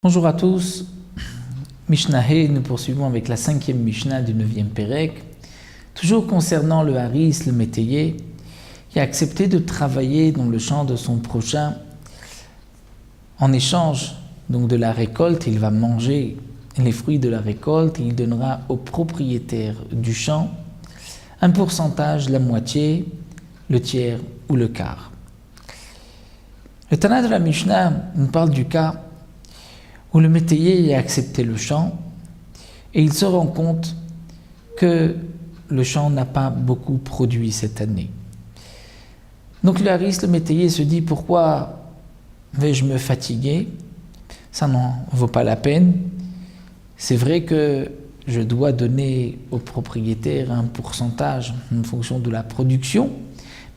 Bonjour à tous, Mishnah, nous poursuivons avec la 5e Mishnah du 9e Pérec, toujours concernant le haris, le métayer, qui a accepté de travailler dans le champ de son prochain. En échange donc de la récolte, il va manger les fruits de la récolte et il donnera au propriétaire du champ un pourcentage, la moitié, le tiers ou le quart. Le Tana de la Mishnah nous parle du cas où le métayer a accepté le champ et il se rend compte que le champ n'a pas beaucoup produit cette année. Donc le haris, le métayer, se dit: pourquoi vais-je me fatiguer? Ça n'en vaut pas la peine. C'est vrai que je dois donner au propriétaire un pourcentage en fonction de la production,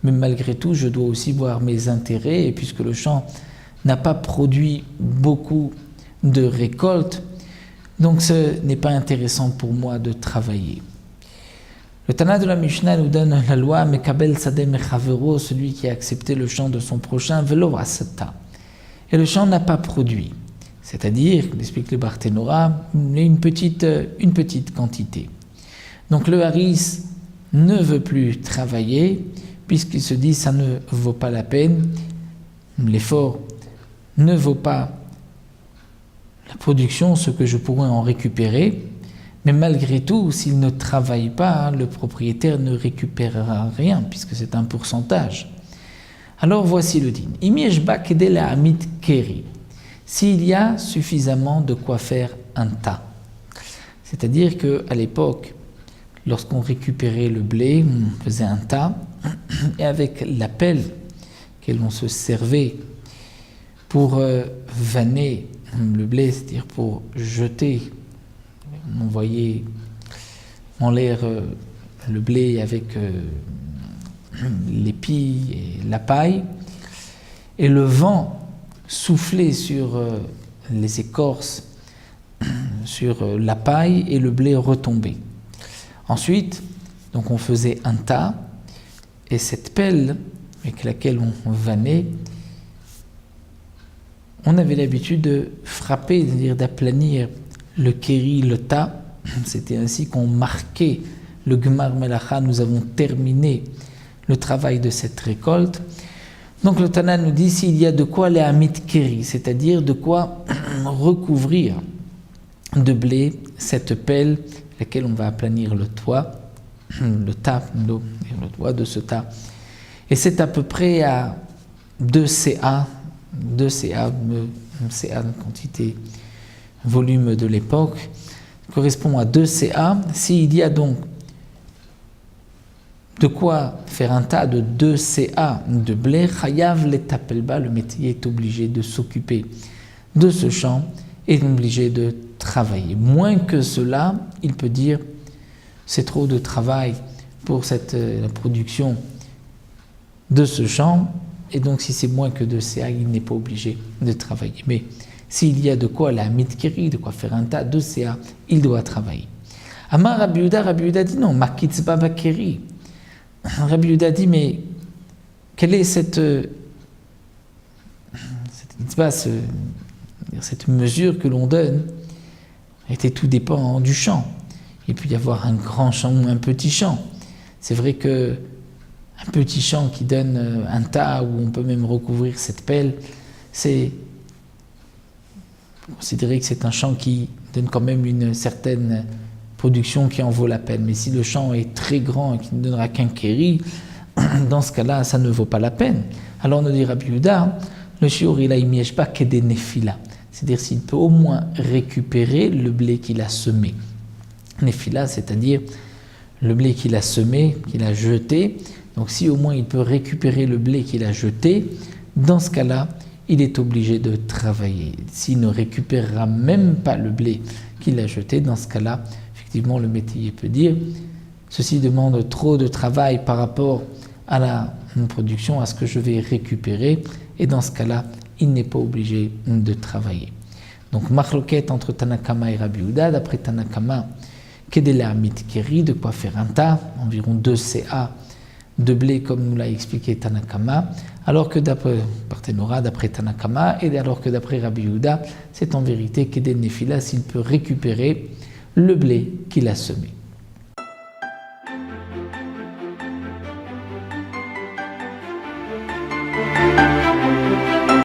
mais malgré tout, je dois aussi voir mes intérêts, et puisque le champ n'a pas produit beaucoup de récolte, donc ce n'est pas intéressant pour moi de travailler. Le Tana de la Mishnah nous donne la loi Mekabel Sadeh Mechavero, celui qui a accepté le champ de son prochain, Velo Asata. Et le champ n'a pas produit, c'est-à-dire, explique le Barthénora, une petite quantité. Donc le haris ne veut plus travailler, puisqu'il se dit ça ne vaut pas la peine, l'effort ne vaut pas la production, ce que je pourrais en récupérer, mais malgré tout, s'il ne travaille pas, le propriétaire ne récupérera rien, puisque c'est un pourcentage. Alors voici le din. Imieshba kedel amit keri. S'il y a suffisamment de quoi faire un tas. C'est-à-dire qu'à l'époque, lorsqu'on récupérait le blé, on faisait un tas, et avec la pelle qu'elle on se servait pour vanner le blé, c'est-à-dire pour jeter, on voyait en l'air le blé avec l'épi et la paille, et le vent soufflait sur les écorces, sur la paille, et le blé retombait. Ensuite, donc on faisait un tas, et cette pelle avec laquelle on vannait, on avait l'habitude de frapper, c'est-à-dire d'aplanir le kéri, le tas. C'était ainsi qu'on marquait le Gmar Melacha, nous avons terminé le travail de cette récolte. Donc le Tana nous dit s'il y a de quoi les amit kéri, c'est-à-dire de quoi recouvrir de blé cette pelle, laquelle on va aplanir le toit, le toit de ce tas. Et c'est à peu près à 2 CA, CA, quantité, volume de l'époque, correspond à 2 CA. S'il y a donc de quoi faire un tas de 2 CA de blé, Chayav letapelba, le métayer est obligé de s'occuper de ce champ et est obligé de travailler. Moins que cela, il peut dire c'est trop de travail pour la production de ce champ, et donc si c'est moins que 2 CA, il n'est pas obligé de travailler. Mais s'il y a de quoi la mitkeri, de quoi faire un tas, 2 CA, il doit travailler. Amar Rabbi Yehuda dit non, makitzba bakeri. Rabbi Yehuda dit mais quelle est cette mitzvah, cette mesure que l'on donne? Et tout dépend du champ. Il peut y avoir un grand champ ou un petit champ. C'est vrai que un petit champ qui donne un tas où on peut même recouvrir cette pelle, c'est considérer que c'est un champ qui donne quand même une certaine production qui en vaut la peine. Mais si le champ est très grand et qui ne donnera qu'un kéri, dans ce cas-là, ça ne vaut pas la peine. Alors on nous dit Rabbi Yehuda, le shiur il a imiège pas que des nefila. C'est-à-dire s'il peut au moins récupérer le blé qu'il a semé. Nefila, c'est-à-dire le blé qu'il a semé, qu'il a jeté. Donc si au moins il peut récupérer le blé qu'il a jeté, dans ce cas-là, il est obligé de travailler. S'il ne récupérera même pas le blé qu'il a jeté, dans ce cas-là, effectivement, le métayer peut dire ceci demande trop de travail par rapport à la production, à ce que je vais récupérer, et dans ce cas-là, il n'est pas obligé de travailler. Donc, machloket entre Tanakama et Rabbi Yehuda, d'après Tanakama, kedela mitkeri, de quoi faire un tas, environ 2 CA de blé comme nous l'a expliqué Tanakama, alors que d'après Barthénora, d'après Tanakama, et alors que d'après Rabbi Yehuda, c'est en vérité qu'Eden Nefila s'il peut récupérer le blé qu'il a semé.